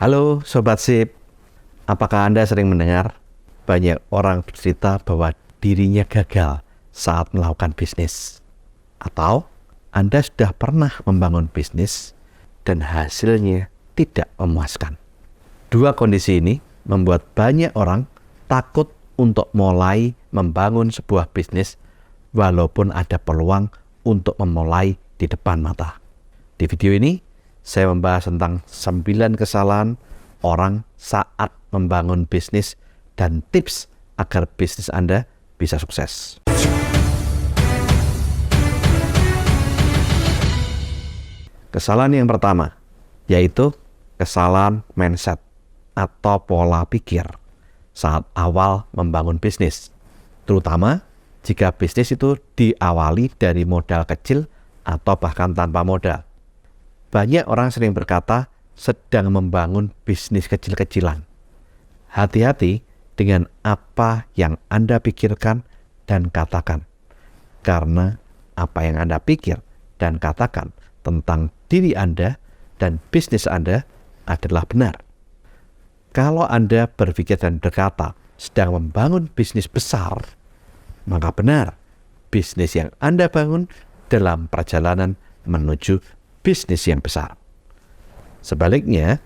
Halo Sobat Sip, apakah Anda sering mendengar banyak orang bercerita bahwa dirinya gagal saat melakukan bisnis? Atau Anda sudah pernah membangun bisnis dan hasilnya tidak memuaskan? Dua kondisi ini membuat banyak orang takut untuk mulai membangun sebuah bisnis walaupun ada peluang untuk memulai di depan mata. Di video ini, saya membahas tentang 9 kesalahan orang saat membangun bisnis dan tips agar bisnis Anda bisa sukses. Kesalahan yang pertama, yaitu kesalahan mindset atau pola pikir saat awal membangun bisnis. Terutama jika bisnis itu diawali dari modal kecil atau bahkan tanpa modal. Banyak orang sering berkata sedang membangun bisnis kecil-kecilan. Hati-hati dengan apa yang Anda pikirkan dan katakan. Karena apa yang Anda pikir dan katakan tentang diri Anda dan bisnis Anda adalah benar. Kalau Anda berpikir dan berkata sedang membangun bisnis besar, maka benar bisnis yang Anda bangun dalam perjalanan menuju bisnis yang besar. Sebaliknya,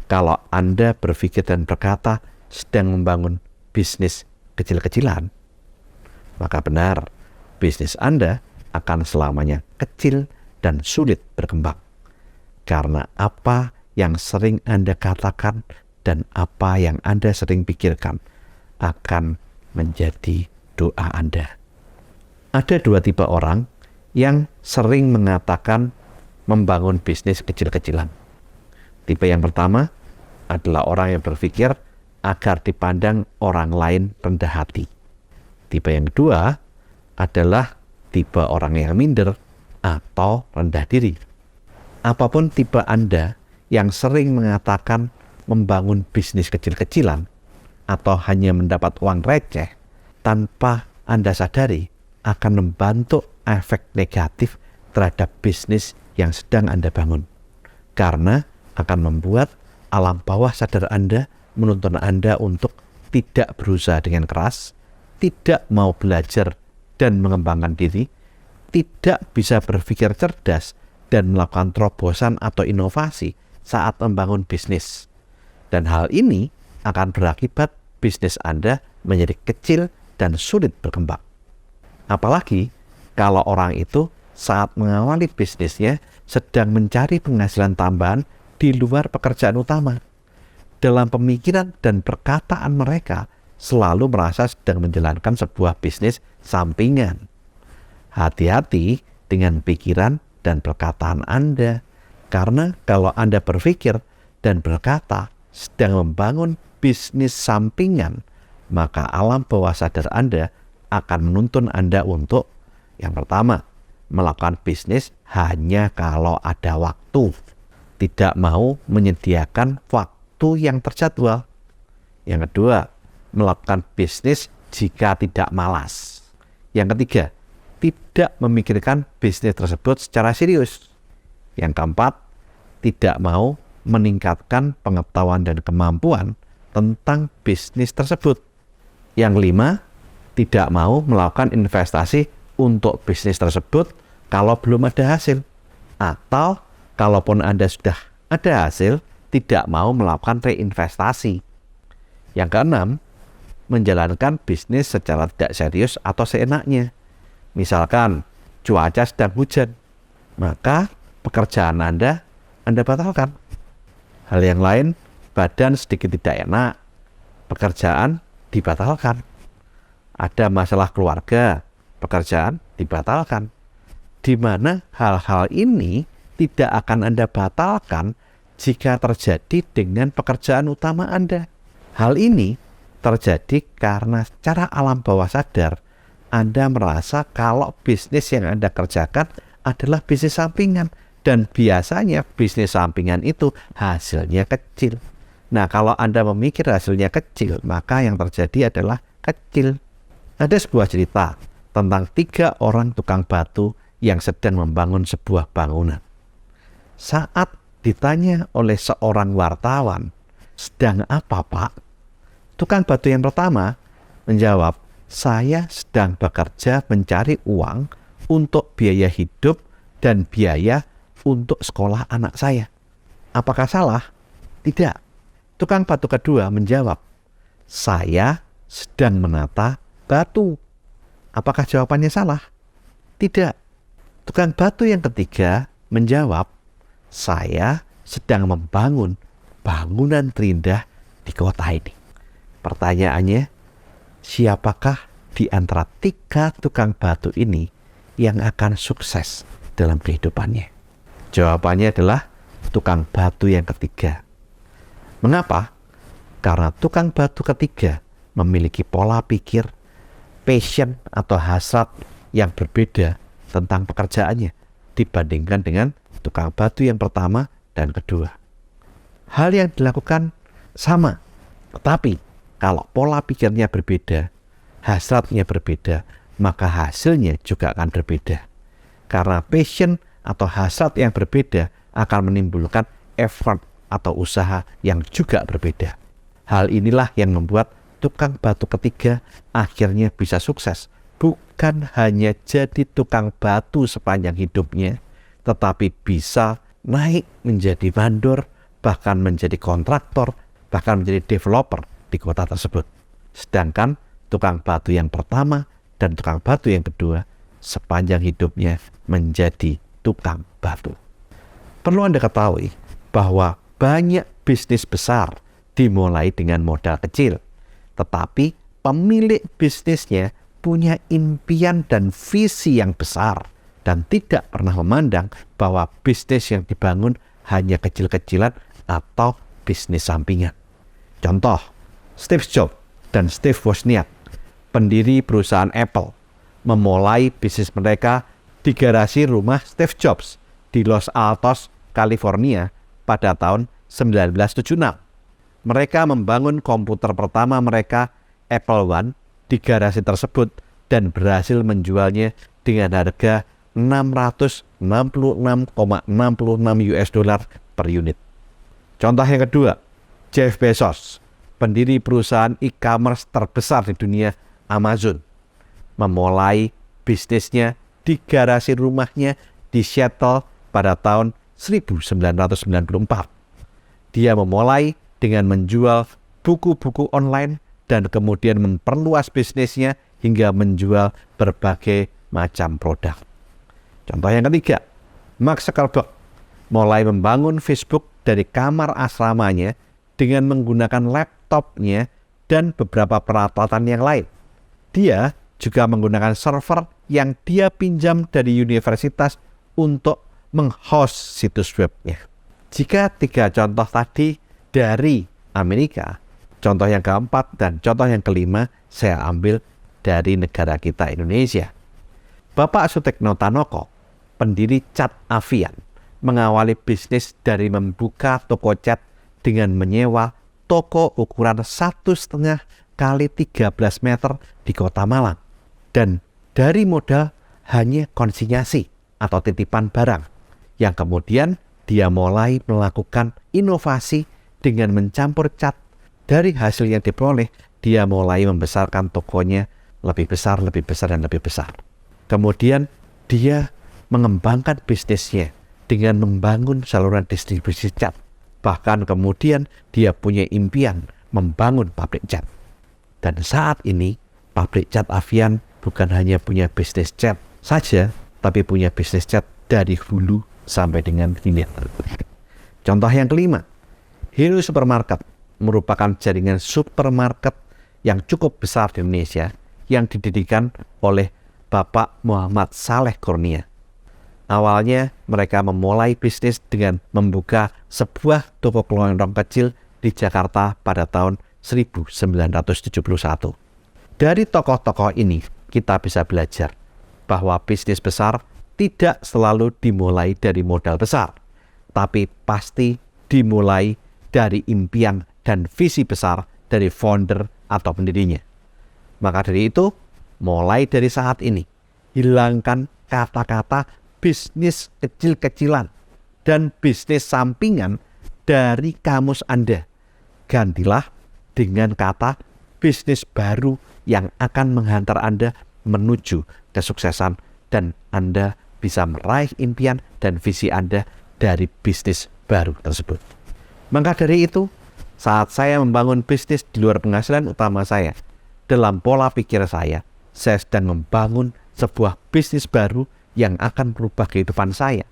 kalau Anda berpikir dan berkata sedang membangun bisnis kecil-kecilan, maka benar bisnis Anda akan selamanya kecil dan sulit berkembang. Karena apa yang sering Anda katakan dan apa yang Anda sering pikirkan akan menjadi doa Anda. Ada dua tipe orang yang sering mengatakan membangun bisnis kecil-kecilan. Tipe yang pertama adalah orang yang berpikir agar dipandang orang lain rendah hati. Tipe yang kedua adalah tipe orang yang minder atau rendah diri. Apapun tipe Anda yang sering mengatakan membangun bisnis kecil-kecilan atau hanya mendapat uang receh tanpa Anda sadari akan membentuk efek negatif terhadap bisnis yang sedang Anda bangun. Karena akan membuat alam bawah sadar Anda menuntun Anda untuk tidak berusaha dengan keras, tidak mau belajar dan mengembangkan diri, tidak bisa berpikir cerdas dan melakukan terobosan atau inovasi saat membangun bisnis. Dan hal ini akan berakibat bisnis Anda menjadi kecil dan sulit berkembang. Apalagi kalau orang itu saat mengawali bisnisnya sedang mencari penghasilan tambahan di luar pekerjaan utama. Dalam pemikiran dan perkataan mereka selalu merasa sedang menjalankan sebuah bisnis sampingan. Hati-hati dengan pikiran dan perkataan Anda, karena kalau Anda berpikir dan berkata sedang membangun bisnis sampingan, maka alam bawah sadar Anda akan menuntun Anda untuk yang pertama, melakukan bisnis hanya kalau ada waktu. Tidak mau menyediakan waktu yang terjadwal. Yang kedua, melakukan bisnis jika tidak malas. Yang ketiga, tidak memikirkan bisnis tersebut secara serius. Yang keempat, tidak mau meningkatkan pengetahuan dan kemampuan tentang bisnis tersebut. Yang kelima, tidak mau melakukan investasi untuk bisnis tersebut kalau belum ada hasil. Atau kalaupun Anda sudah ada hasil, tidak mau melakukan reinvestasi. Yang keenam, menjalankan bisnis secara tidak serius atau seenaknya. Misalkan cuaca sedang hujan, maka pekerjaan Anda batalkan. Hal yang lain, badan sedikit tidak enak, pekerjaan dibatalkan. Ada masalah keluarga, pekerjaan dibatalkan. Di mana hal-hal ini tidak akan Anda batalkan jika terjadi dengan pekerjaan utama Anda. Hal ini terjadi karena secara alam bawah sadar Anda merasa kalau bisnis yang Anda kerjakan adalah bisnis sampingan. Dan biasanya bisnis sampingan itu hasilnya kecil. Nah, kalau Anda memikir hasilnya kecil, maka yang terjadi adalah kecil. Ada sebuah cerita tentang 3 orang tukang batu yang sedang membangun sebuah bangunan. Saat ditanya oleh seorang wartawan sedang apa, Pak? Tukang batu yang pertama menjawab, saya sedang bekerja mencari uang untuk biaya hidup dan biaya untuk sekolah anak saya. Apakah salah? Tidak. Tukang batu kedua menjawab, saya sedang menata batu. Apakah jawabannya salah? Tidak. Tukang batu yang ketiga menjawab, saya sedang membangun bangunan terindah di kota ini. Pertanyaannya, siapakah di antara 3 tukang batu ini yang akan sukses dalam kehidupannya? Jawabannya adalah tukang batu yang ketiga. Mengapa? Karena tukang batu ketiga memiliki pola pikir, passion atau hasrat yang berbeda tentang pekerjaannya dibandingkan dengan tukang batu yang pertama dan kedua. Hal yang dilakukan sama, tetapi kalau pola pikirnya berbeda, hasratnya berbeda, maka hasilnya juga akan berbeda. Karena passion atau hasrat yang berbeda akan menimbulkan effort atau usaha yang juga berbeda. Hal inilah yang membuat tukang batu ketiga akhirnya bisa sukses. Bukan hanya jadi tukang batu sepanjang hidupnya, tetapi bisa naik menjadi vendor, bahkan menjadi kontraktor, bahkan menjadi developer di kota tersebut. Sedangkan tukang batu yang pertama dan tukang batu yang kedua sepanjang hidupnya menjadi tukang batu. Perlu Anda ketahui bahwa banyak bisnis besar dimulai dengan modal kecil, tetapi pemilik bisnisnya punya impian dan visi yang besar dan tidak pernah memandang bahwa bisnis yang dibangun hanya kecil-kecilan atau bisnis sampingan. Contoh, Steve Jobs dan Steve Wozniak, pendiri perusahaan Apple, memulai bisnis mereka di garasi rumah Steve Jobs di Los Altos, California pada tahun 1976. Mereka membangun komputer pertama mereka, Apple I, di garasi tersebut dan berhasil menjualnya dengan harga $666,66 per unit. Contoh yang kedua, Jeff Bezos, pendiri perusahaan e-commerce terbesar di dunia, Amazon, memulai bisnisnya di garasi rumahnya di Seattle pada tahun 1994. Dia memulai dengan menjual buku-buku online dan kemudian memperluas bisnisnya hingga menjual berbagai macam produk. Contoh yang ketiga, Mark Zuckerberg mulai membangun Facebook dari kamar asramanya dengan menggunakan laptopnya dan beberapa peralatan yang lain. Dia juga menggunakan server yang dia pinjam dari universitas untuk meng-host situs webnya. Jika 3 contoh tadi dari Amerika, contoh yang keempat dan contoh yang kelima saya ambil dari negara kita, Indonesia. Bapak Sutekno Tanoko, pendiri Cat Avian, mengawali bisnis dari membuka toko cat dengan menyewa toko ukuran 1,5 kali 13 meter di Kota Malang. Dan dari modal hanya konsinyasi atau titipan barang, yang kemudian dia mulai melakukan inovasi dengan mencampur cat. Dari hasil yang diperoleh, dia mulai membesarkan tokonya lebih besar, dan lebih besar. Kemudian dia mengembangkan bisnisnya dengan membangun saluran distribusi cat. Bahkan kemudian dia punya impian membangun pabrik cat. Dan saat ini pabrik Cat Avian bukan hanya punya bisnis cat saja, tapi punya bisnis cat dari hulu sampai dengan hilir. Contoh yang kelima, Hero Supermarket merupakan jaringan supermarket yang cukup besar di Indonesia yang didirikan oleh Bapak Muhammad Saleh Kurnia. Awalnya mereka memulai bisnis dengan membuka sebuah toko kelontong kecil di Jakarta pada tahun 1971. Dari tokoh-tokoh ini kita bisa belajar bahwa bisnis besar tidak selalu dimulai dari modal besar, tapi pasti dimulai dari impian dan visi besar dari founder atau pendirinya. Maka dari itu, mulai dari saat ini, hilangkan kata-kata bisnis kecil-kecilan dan bisnis sampingan dari kamus Anda. gantilah dengan kata bisnis baru yang akan menghantar Anda menuju kesuksesan dan Anda bisa meraih impian dan visi Anda dari bisnis baru tersebut. Maka dari itu, saat saya membangun bisnis di luar penghasilan utama saya, dalam pola pikir saya sedang membangun sebuah bisnis baru yang akan merubah kehidupan saya,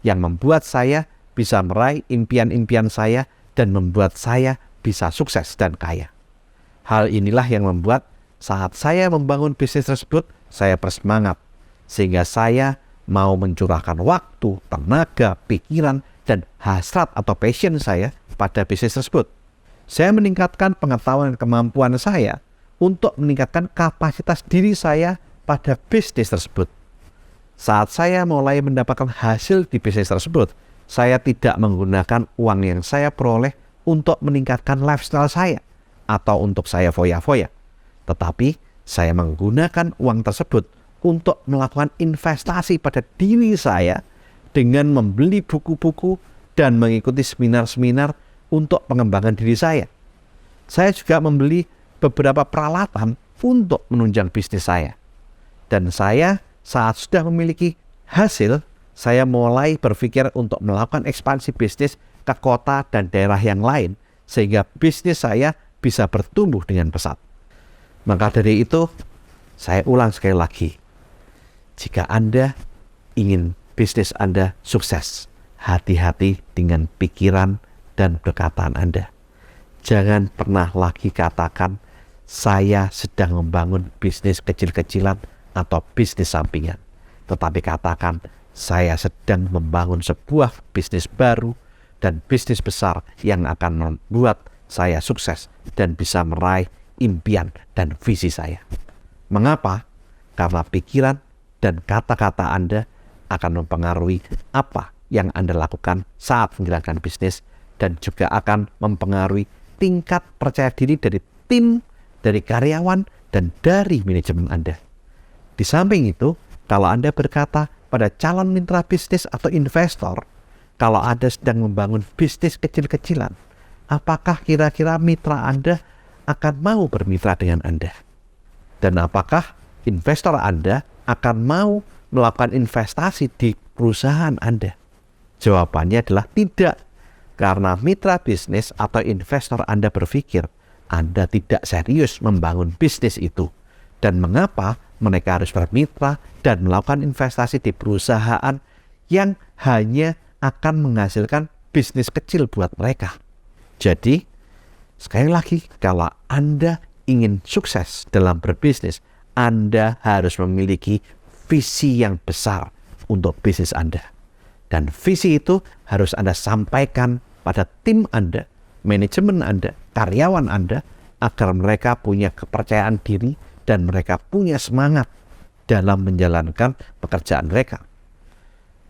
yang membuat saya bisa meraih impian-impian saya dan membuat saya bisa sukses dan kaya. Hal inilah yang membuat saat saya membangun bisnis tersebut, saya bersemangat. Sehingga saya mau mencurahkan waktu, tenaga, pikiran, dan hasrat atau passion saya pada bisnis tersebut. Saya meningkatkan pengetahuan dan kemampuan saya untuk meningkatkan kapasitas diri saya pada bisnis tersebut. Saat saya mulai mendapatkan hasil di bisnis tersebut, saya tidak menggunakan uang yang saya peroleh untuk meningkatkan lifestyle saya atau untuk saya foya-foya. Tetapi saya menggunakan uang tersebut untuk melakukan investasi pada diri saya dengan membeli buku-buku dan mengikuti seminar-seminar untuk pengembangan diri saya. Saya juga membeli beberapa peralatan untuk menunjang bisnis saya. Dan saya saat sudah memiliki hasil, saya mulai berpikir untuk melakukan ekspansi bisnis ke kota dan daerah yang lain sehingga bisnis saya bisa bertumbuh dengan pesat. Maka dari itu, saya ulang sekali lagi. Jika Anda ingin bisnis Anda sukses, hati-hati dengan pikiran dan perkataan Anda. Jangan pernah lagi katakan, saya sedang membangun bisnis kecil-kecilan atau bisnis sampingan. Tetapi katakan, saya sedang membangun sebuah bisnis baru dan bisnis besar yang akan membuat saya sukses dan bisa meraih impian dan visi saya. Mengapa? Karena pikiran dan kata-kata Anda akan mempengaruhi apa yang Anda lakukan saat menjalankan bisnis dan juga akan mempengaruhi tingkat percaya diri dari tim, dari karyawan, dan dari manajemen Anda. Di samping itu, kalau Anda berkata pada calon mitra bisnis atau investor, kalau Anda sedang membangun bisnis kecil-kecilan, apakah kira-kira mitra Anda akan mau bermitra dengan Anda? Dan apakah investor Anda akan mau melakukan investasi di perusahaan Anda? Jawabannya adalah tidak. Karena mitra bisnis atau investor Anda berpikir Anda tidak serius membangun bisnis itu. Dan mengapa mereka harus bermitra dan melakukan investasi di perusahaan yang hanya akan menghasilkan bisnis kecil buat mereka. Jadi, sekali lagi, kalau Anda ingin sukses dalam berbisnis, Anda harus memiliki visi yang besar untuk bisnis Anda. Dan visi itu harus Anda sampaikan pada tim Anda, manajemen Anda, karyawan Anda, agar mereka punya kepercayaan diri dan mereka punya semangat dalam menjalankan pekerjaan mereka.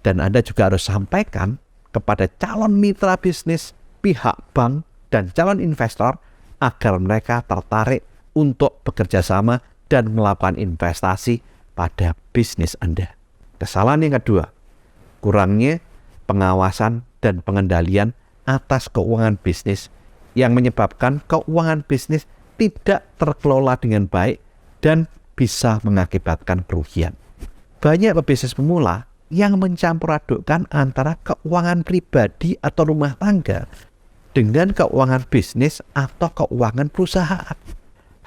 Dan Anda juga harus sampaikan kepada calon mitra bisnis, pihak bank, dan calon investor agar mereka tertarik untuk bekerja sama dan melakukan investasi pada bisnis Anda. Kesalahan yang kedua, kurangnya pengawasan dan pengendalian atas keuangan bisnis yang menyebabkan keuangan bisnis tidak terkelola dengan baik dan bisa mengakibatkan kerugian. Banyak pebisnis pemula yang mencampur adukkan antara keuangan pribadi atau rumah tangga dengan keuangan bisnis atau keuangan perusahaan.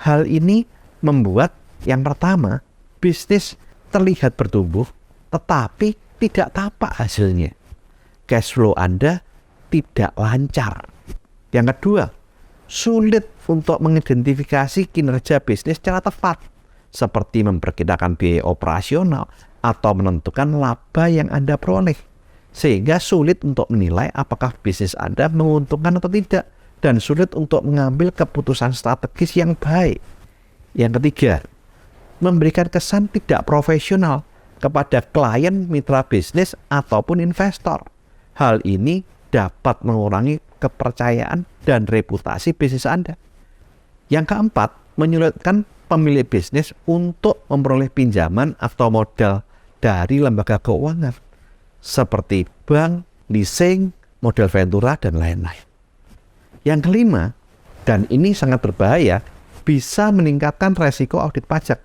Hal ini membuat yang pertama, bisnis terlihat bertumbuh tetapi tidak tampak hasilnya. Cash flow Anda tidak lancar. Yang kedua, sulit untuk mengidentifikasi kinerja bisnis secara tepat, seperti memperkirakan biaya operasional atau menentukan laba yang Anda peroleh, sehingga sulit untuk menilai apakah bisnis Anda menguntungkan atau tidak, dan sulit untuk mengambil keputusan strategis yang baik. Yang ketiga, memberikan kesan tidak profesional kepada klien, mitra bisnis, ataupun investor. Hal ini dapat mengurangi kepercayaan dan reputasi bisnis Anda. Yang keempat, menyulitkan pemilik bisnis untuk memperoleh pinjaman atau modal dari lembaga keuangan seperti bank, leasing, modal ventura, dan lain-lain. Yang kelima, Dan ini sangat berbahaya, bisa meningkatkan resiko audit pajak.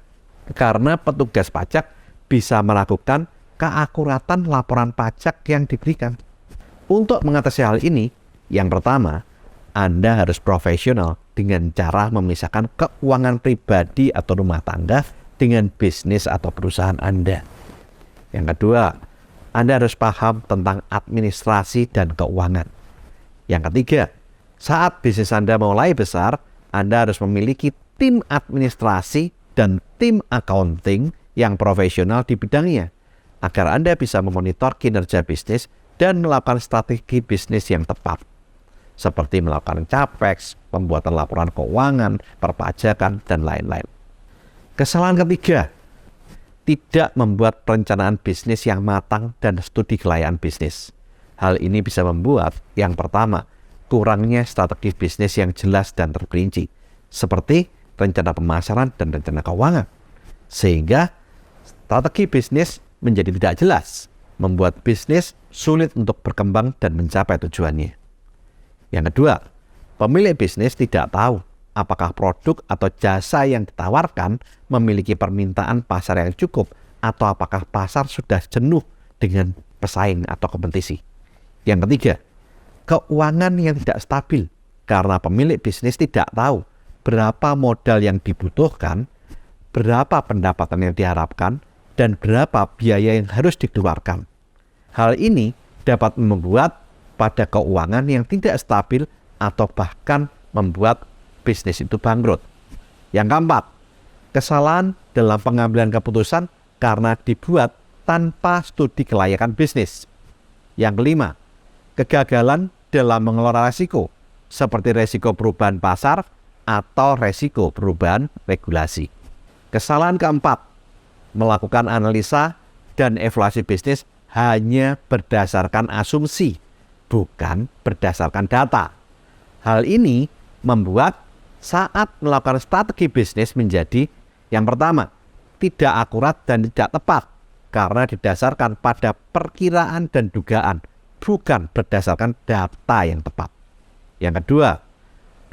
Karena petugas pajak bisa melakukan keakuratan laporan pajak yang diberikan. Untuk mengatasi hal ini, yang pertama, Anda harus profesional dengan cara memisahkan keuangan pribadi atau rumah tangga dengan bisnis atau perusahaan Anda. Yang kedua, Anda harus paham tentang administrasi dan keuangan. Yang ketiga, saat bisnis Anda mulai besar, Anda harus memiliki tim administrasi dan tim accounting yang profesional di bidangnya, agar Anda bisa memonitor kinerja bisnis dan melakukan strategi bisnis yang tepat, seperti melakukan capex, pembuatan laporan keuangan, perpajakan, dan lain-lain. Kesalahan ketiga, tidak membuat perencanaan bisnis yang matang dan studi kelayakan bisnis. Hal ini bisa membuat, yang pertama, kurangnya strategi bisnis yang jelas dan terperinci, seperti rencana pemasaran dan rencana keuangan. Sehingga strategi bisnis menjadi tidak jelas, membuat bisnis sulit untuk berkembang dan mencapai tujuannya. Yang kedua, pemilik bisnis tidak tahu apakah produk atau jasa yang ditawarkan memiliki permintaan pasar yang cukup atau apakah pasar sudah jenuh dengan pesaing atau kompetisi. Yang ketiga, keuangan yang tidak stabil karena pemilik bisnis tidak tahu berapa modal yang dibutuhkan, berapa pendapatan yang diharapkan, dan berapa biaya yang harus dikeluarkan. Hal ini dapat membuat pada keuangan yang tidak stabil atau bahkan membuat bisnis itu bangkrut. Yang keempat, kesalahan dalam pengambilan keputusan karena dibuat tanpa studi kelayakan bisnis. Yang kelima, kegagalan dalam mengelola risiko, seperti risiko perubahan pasar atau risiko perubahan regulasi. Kesalahan keempat, melakukan analisa dan evaluasi bisnis hanya berdasarkan asumsi, bukan berdasarkan data. Hal ini membuat saat melakukan strategi bisnis menjadi, yang pertama, tidak akurat dan tidak tepat karena didasarkan pada perkiraan dan dugaan, bukan berdasarkan data yang tepat. Yang kedua,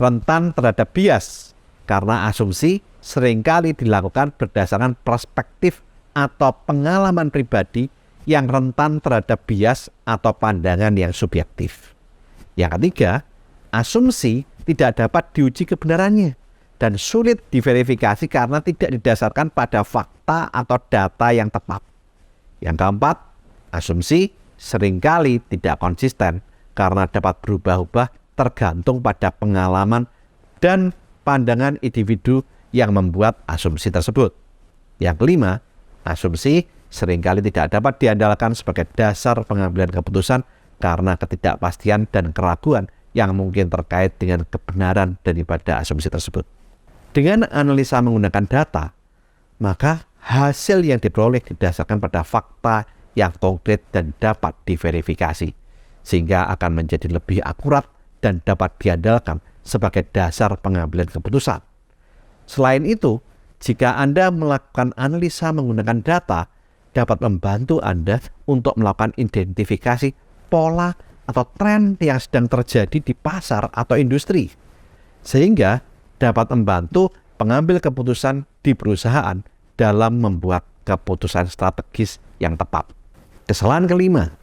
rentan terhadap bias karena asumsi seringkali dilakukan berdasarkan perspektif atau pengalaman pribadi yang rentan terhadap bias atau pandangan yang subjektif. Yang ketiga, asumsi tidak dapat diuji kebenarannya dan sulit diverifikasi karena tidak didasarkan pada fakta atau data yang tepat. Yang keempat, asumsi seringkali tidak konsisten karena dapat berubah-ubah tergantung pada pengalaman dan pandangan individu yang membuat asumsi tersebut. Yang kelima, asumsi seringkali tidak dapat diandalkan sebagai dasar pengambilan keputusan karena ketidakpastian dan keraguan yang mungkin terkait dengan kebenaran daripada asumsi tersebut. Dengan analisa menggunakan data, maka hasil yang diperoleh didasarkan pada fakta yang konkret dan dapat diverifikasi, sehingga akan menjadi lebih akurat dan dapat diandalkan sebagai dasar pengambilan keputusan. Selain itu, jika Anda melakukan analisa menggunakan data, dapat membantu Anda untuk melakukan identifikasi pola atau tren yang sedang terjadi di pasar atau industri, sehingga dapat membantu pengambil keputusan di perusahaan dalam membuat keputusan strategis yang tepat. Kesalahan kelima,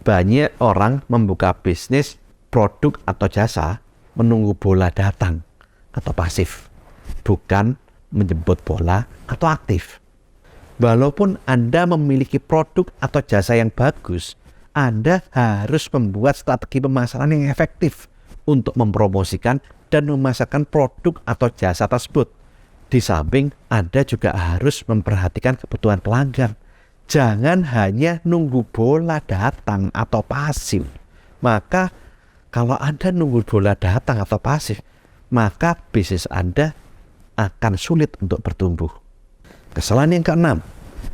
banyak orang membuka bisnis, produk atau jasa menunggu bola datang atau pasif, bukan menjemput bola atau aktif. Walaupun Anda memiliki produk atau jasa yang bagus, Anda harus membuat strategi pemasaran yang efektif untuk mempromosikan dan memasarkan produk atau jasa tersebut. Di samping, Anda juga harus memperhatikan kebutuhan pelanggan. Jangan hanya nunggu bola datang atau pasif. Maka kalau Anda nunggu bola datang atau pasif, maka bisnis Anda akan sulit untuk bertumbuh. Kesalahan yang keenam,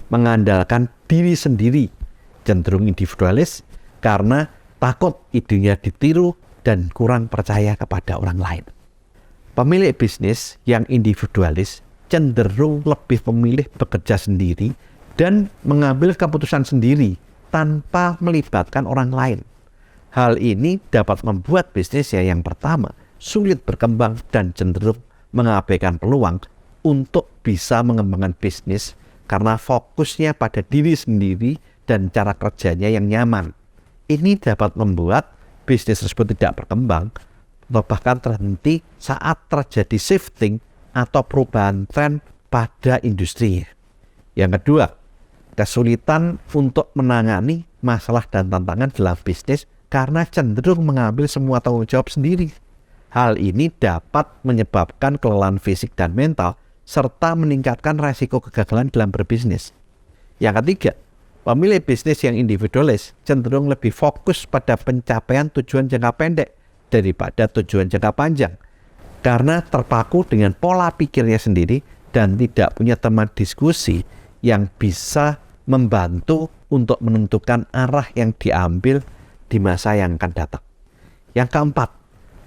mengandalkan diri sendiri, cenderung individualis karena takut idenya ditiru dan kurang percaya kepada orang lain. Pemilik bisnis yang individualis cenderung lebih memilih bekerja sendiri dan mengambil keputusan sendiri tanpa melibatkan orang lain. Hal ini dapat membuat bisnisnya yang pertama sulit berkembang dan cenderung mengabaikan peluang untuk bisa mengembangkan bisnis karena fokusnya pada diri sendiri dan cara kerjanya yang nyaman. Ini dapat membuat bisnis tersebut tidak berkembang atau bahkan terhenti saat terjadi shifting atau perubahan tren pada industri. Yang kedua, kesulitan untuk menangani masalah dan tantangan dalam bisnis karena cenderung mengambil semua tanggung jawab sendiri. Hal ini dapat menyebabkan kelelahan fisik dan mental serta meningkatkan resiko kegagalan dalam berbisnis. Yang ketiga, pemilih bisnis yang individualis cenderung lebih fokus pada pencapaian tujuan jangka pendek daripada tujuan jangka panjang karena terpaku dengan pola pikirnya sendiri dan tidak punya teman diskusi yang bisa membantu untuk menentukan arah yang diambil di masa yang akan datang. Yang keempat,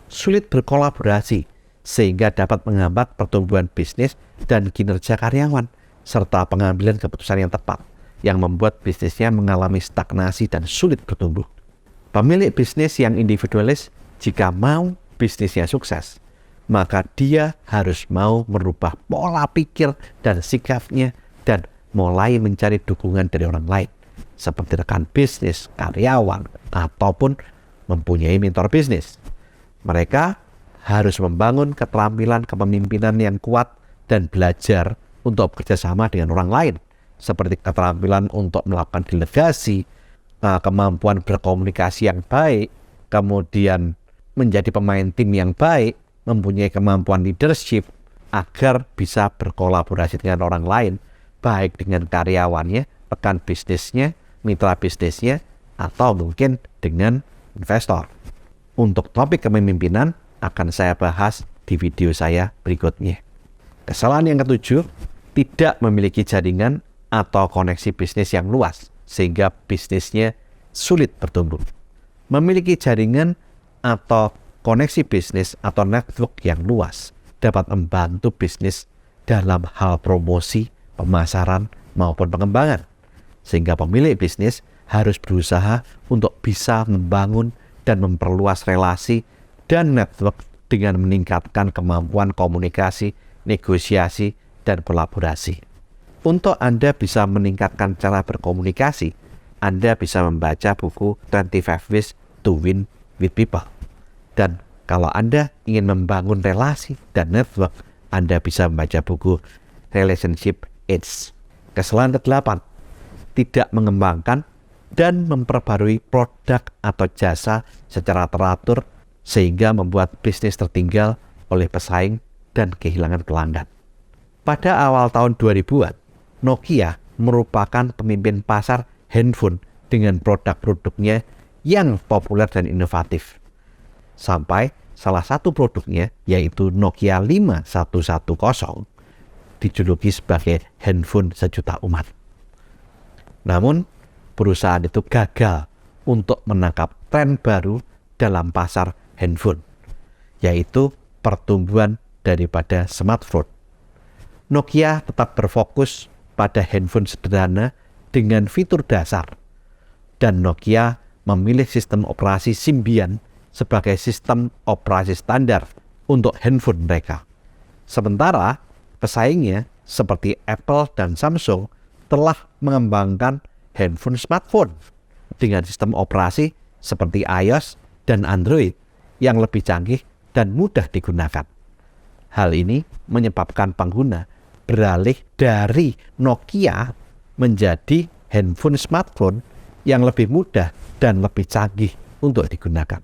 sulit berkolaborasi sehingga dapat menghambat pertumbuhan bisnis dan kinerja karyawan serta pengambilan keputusan yang tepat yang membuat bisnisnya mengalami stagnasi dan sulit bertumbuh. Pemilik bisnis yang individualis jika mau bisnisnya sukses, maka dia harus mau merubah pola pikir dan sikapnya dan mulai mencari dukungan dari orang lain seperti rekan bisnis, karyawan, ataupun mempunyai mentor bisnis. Mereka harus membangun keterampilan kepemimpinan yang kuat dan belajar untuk bekerja sama dengan orang lain, seperti keterampilan untuk melakukan delegasi, kemampuan berkomunikasi yang baik, kemudian menjadi pemain tim yang baik, mempunyai kemampuan leadership agar bisa berkolaborasi dengan orang lain, baik dengan karyawannya, rekan bisnisnya, mitra bisnisnya, atau mungkin dengan investor. Untuk topik kepemimpinan akan saya bahas di video saya berikutnya. Kesalahan yang ketujuh, tidak memiliki jaringan atau koneksi bisnis yang luas sehingga bisnisnya sulit bertumbuh. Memiliki jaringan atau koneksi bisnis atau network yang luas dapat membantu bisnis dalam hal promosi, pemasaran, maupun pengembangan. Sehingga pemilik bisnis harus berusaha untuk bisa membangun dan memperluas relasi dan network dengan meningkatkan kemampuan komunikasi, negosiasi, dan kolaborasi. Untuk Anda bisa meningkatkan cara berkomunikasi, Anda bisa membaca buku 25 Ways to Win with People. Dan kalau Anda ingin membangun relasi dan network, Anda bisa membaca buku Relationship Edge. Kesalahan ke-8, tidak mengembangkan dan memperbarui produk atau jasa secara teratur sehingga membuat bisnis tertinggal oleh pesaing dan kehilangan pelanggan. Pada awal tahun 2000-an, Nokia merupakan pemimpin pasar handphone dengan produk-produknya yang populer dan inovatif. Sampai salah satu produknya, yaitu Nokia 5110, dijuluki sebagai handphone sejuta umat. Namun, perusahaan itu gagal untuk menangkap tren baru dalam pasar handphone, yaitu pertumbuhan daripada smartphone. Nokia tetap berfokus pada handphone sederhana dengan fitur dasar, dan Nokia memilih sistem operasi Symbian sebagai sistem operasi standar untuk handphone mereka. Sementara pesaingnya seperti Apple dan Samsung telah mengembangkan handphone smartphone dengan sistem operasi seperti iOS dan Android yang lebih canggih dan mudah digunakan. Hal ini menyebabkan pengguna beralih dari Nokia menjadi handphone smartphone yang lebih mudah dan lebih canggih untuk digunakan.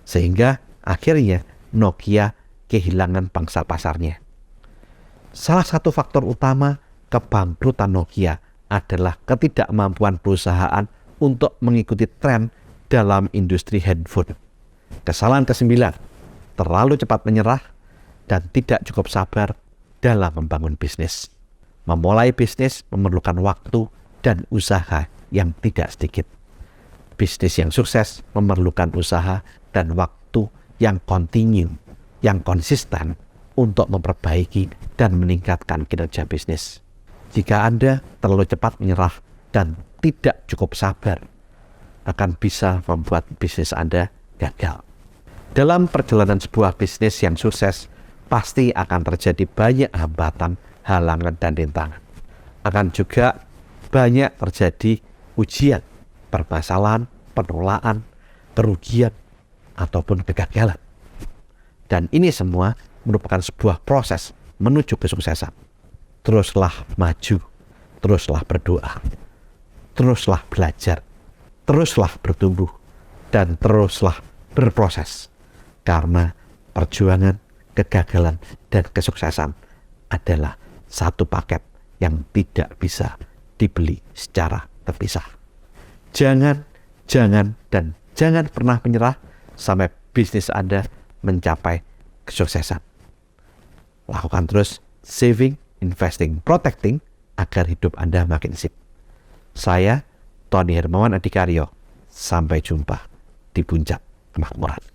Sehingga akhirnya Nokia kehilangan pangsa pasarnya. Salah satu faktor utama kebangkrutan Nokia adalah ketidakmampuan perusahaan untuk mengikuti tren dalam industri handphone. Kesalahan ke-9, terlalu cepat menyerah dan tidak cukup sabar dalam membangun bisnis. Memulai bisnis memerlukan waktu dan usaha yang tidak sedikit. Bisnis yang sukses memerlukan usaha dan waktu yang kontinu, yang konsisten untuk memperbaiki dan meningkatkan kinerja bisnis. Jika Anda terlalu cepat menyerah dan tidak cukup sabar, akan bisa membuat bisnis Anda gagal. Dalam perjalanan sebuah bisnis yang sukses, pasti akan terjadi banyak hambatan, halangan, dan rintangan. Akan juga banyak terjadi ujian, permasalahan, penolakan, kerugian, ataupun kegagalan. Dan ini semua merupakan sebuah proses menuju kesuksesan. Teruslah maju, teruslah berdoa, teruslah belajar, teruslah bertumbuh, dan teruslah berproses. Karena perjuangan, kegagalan, dan kesuksesan adalah satu paket yang tidak bisa dibeli secara terpisah. Jangan pernah menyerah sampai bisnis Anda mencapai kesuksesan. Lakukan terus saving, investing, protecting agar hidup Anda makin sip. Saya, Tony Hermawan Adikaryo. Sampai jumpa di puncak kemakmuran.